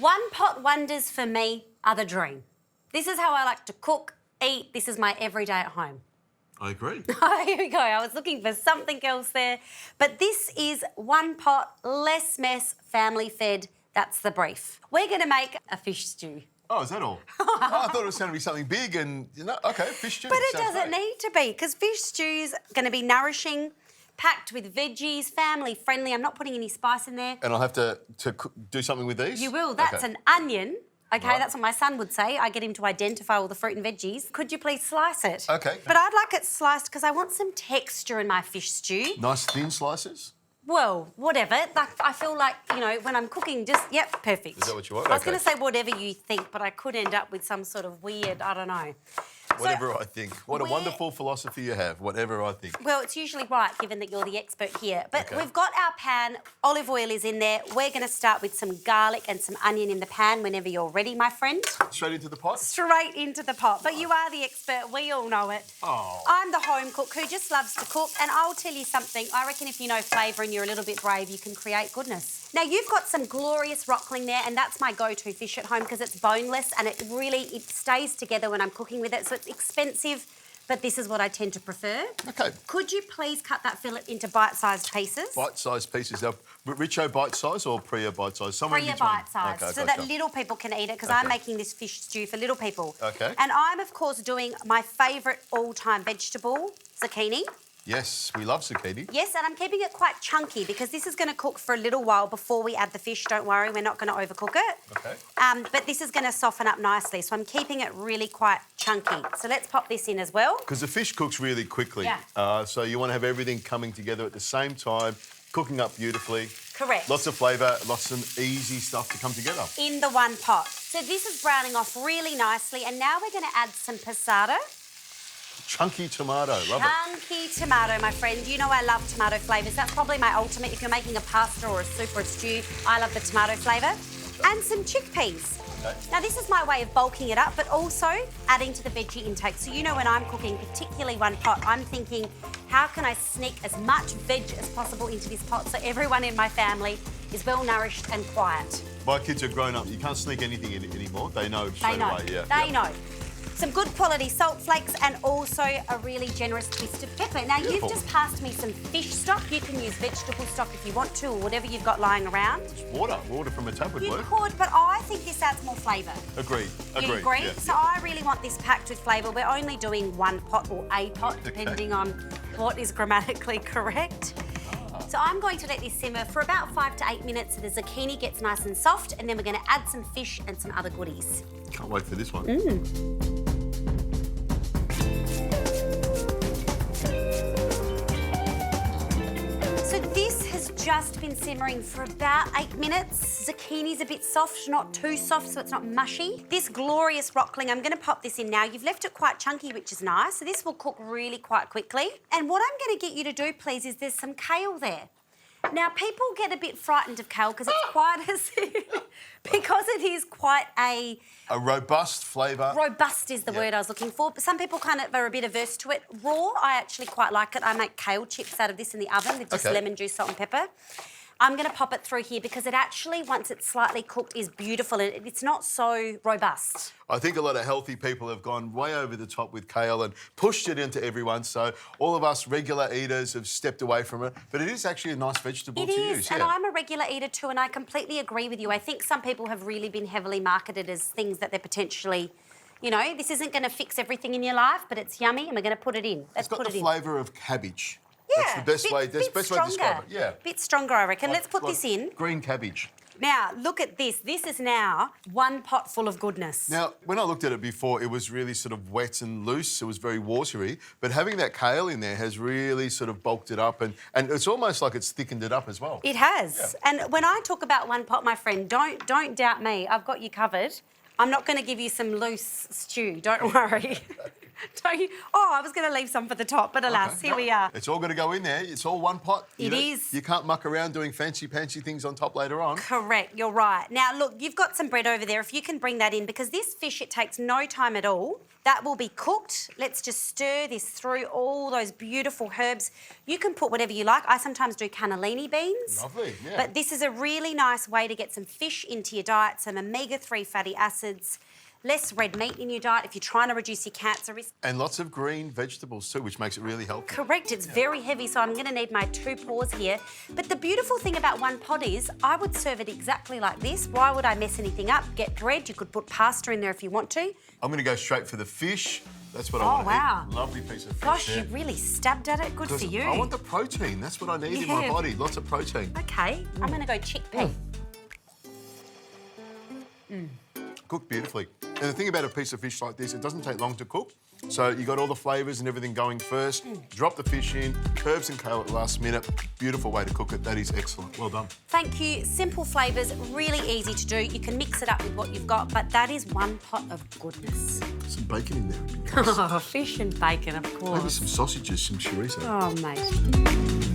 One pot wonders for me are the dream. This is how I like to cook, eat. This is my everyday at home. I agree. Here we go. I was looking for something else there. But this is one pot, less mess, family fed. That's the brief. We're going to make a fish stew. Oh, is that all? Oh, I thought it was going to be something big and, OK, fish stew. But it doesn't need to be, because fish stew's going to be nourishing, packed with veggies, family friendly. I'm not putting any spice in there. And I'll have to do something with these? You will. That's an onion. OK, Right. That's what my son would say. I get him to identify all the fruit and veggies. Could you please slice it? OK. But I'd like it sliced because I want some texture in my fish stew. Nice thin slices? Well, whatever. Like, I feel like, when I'm cooking, yep, perfect. Is that what you want? I was going to say whatever you think, but I could end up with some sort of weird, I don't know. Whatever I think. What a wonderful philosophy you have, whatever I think. Well, it's usually right, given that you're the expert here. But Okay. We've got our pan, olive oil is in there. We're going to start with some garlic and some onion in the pan whenever you're ready, my friend. Straight into the pot? Straight into the pot. But you are the expert, we all know it. Oh. I'm the home cook who just loves to cook, and I'll tell you something, I reckon if you know flavour and you're a little bit brave, you can create goodness. Now, you've got some glorious rockling there, and that's my go-to fish at home because it's boneless and it stays together when I'm cooking with it, so it's expensive, but this is what I tend to prefer. OK. Could you please cut that fillet into bite-sized pieces? Bite-sized pieces. Now, Richo bite-size or Preeya bite-size? Somewhere in Preeya between. bite-sized, Okay, so gotcha. that little people can eat it, because Okay. I'm making this fish stew for little people. Okay. And I'm, of course, doing my favourite all-time vegetable, zucchini. Yes, we love zucchini. Yes, and I'm keeping it quite chunky because this is going to cook for a little while before we add the fish. Don't worry, we're not going to overcook it. OK. But this is going to soften up nicely, so I'm keeping it really quite chunky. So let's pop this in as well. Because the fish cooks really quickly. Yeah. So you want to have everything coming together at the same time, cooking up beautifully. Correct. Lots of flavour, lots of easy stuff to come together. In the one pot. So this is browning off really nicely, and now we're going to add some passata. Chunky tomato, love it. Chunky tomato, my friend. You know I love tomato flavours. That's probably my ultimate. If you're making a pasta or a soup or a stew, I love the tomato flavour. And some chickpeas. Okay. Now, this is my way of bulking it up, but also adding to the veggie intake. So, when I'm cooking, particularly one pot, I'm thinking, how can I sneak as much veg as possible into this pot so everyone in my family is well-nourished and quiet? My kids are grown up. You can't sneak anything in anymore. They know straight away. Yeah. They know. Some good quality salt flakes and also a really generous twist of pepper. Now, Beautiful. You've just passed me some fish stock. You can use vegetable stock if you want to, or whatever you've got lying around. Water from a tap would You work. could, but I think this adds more flavour. Agreed. You agree? Yeah. So I really want this packed with flavour. We're only doing one pot or a pot, depending on what is grammatically correct. So I'm going to let this simmer for about 5 to 8 minutes so the zucchini gets nice and soft, and then we're going to add some fish and some other goodies. Can't wait for this one. So this has just been simmering for about 8 minutes. Zucchini's a bit soft, not too soft, so it's not mushy. This glorious rockling, I'm going to pop this in now. You've left it quite chunky, which is nice, so this will cook really quite quickly. And what I'm going to get you to do, please, is there's some kale there. Now, people get a bit frightened of kale because it's quite because it is quite a robust flavour. robust is the word I was looking for. But some people kind of are a bit averse to it. Raw, I actually quite like it. I make kale chips out of this in the oven with just lemon juice, salt and pepper. I'm going to pop it through here because it actually, once it's slightly cooked, is beautiful. It's not so robust. I think a lot of healthy people have gone way over the top with kale and pushed it into everyone. So all of us regular eaters have stepped away from it. But it is actually a nice vegetable to use. And I'm a regular eater too, and I completely agree with you. I think some people have really been heavily marketed as things that they're potentially, this isn't going to fix everything in your life, but it's yummy, and we're going to put it in. It's got the flavour of cabbage. Yeah, that's the best way. That's the best way to describe it. Yeah, bit stronger, I reckon. Let's put this in. Green cabbage. Now, look at this. This is now one pot full of goodness. Now, when I looked at it before, it was really sort of wet and loose. It was very watery. But having that kale in there has really sort of bulked it up, and it's almost like it's thickened it up as well. It has. Yeah. And when I talk about one pot, my friend, don't doubt me. I've got you covered. I'm not going to give you some loose stew, don't worry. Don't you? Oh, I was going to leave some for the top, but alas, Okay. here we are. It's all going to go in there. It's all one pot. It is. You can't muck around doing fancy things on top later on. Correct, you're right. Now, look, you've got some bread over there. If you can bring that in, because this fish, it takes no time at all. That will be cooked. Let's just stir this through all those beautiful herbs. You can put whatever you like. I sometimes do cannellini beans. Lovely, yeah. But this is a really nice way to get some fish into your diet, some omega-3 fatty acids, less red meat in your diet if you're trying to reduce your cancer risk. And lots of green vegetables too, which makes it really healthy. Correct, it's very heavy, so I'm going to need my 2 paws here. But the beautiful thing about one pot is I would serve it exactly like this. Why would I mess anything up? Get bread, you could put pasta in there if you want to. I'm going to go straight for the fish. That's what I Oh, want to wow. eat. Lovely piece of fish Gosh, there. you really stabbed at it. Good for you. I want the protein. That's what I need in my Yeah. body. Lots of protein. Okay, I'm going to go chickpea. Cooked beautifully. And the thing about a piece of fish like this, it doesn't take long to cook. So you got all the flavours and everything going first. Drop the fish in, herbs and kale at the last minute. Beautiful way to cook it. That is excellent. Well done. Thank you. Simple flavours, really easy to do. You can mix it up with what you've got, but that is one pot of goodness. Some bacon in there. Would be nice. Oh, fish and bacon, of course. Maybe some sausages, some chorizo. Oh, mate.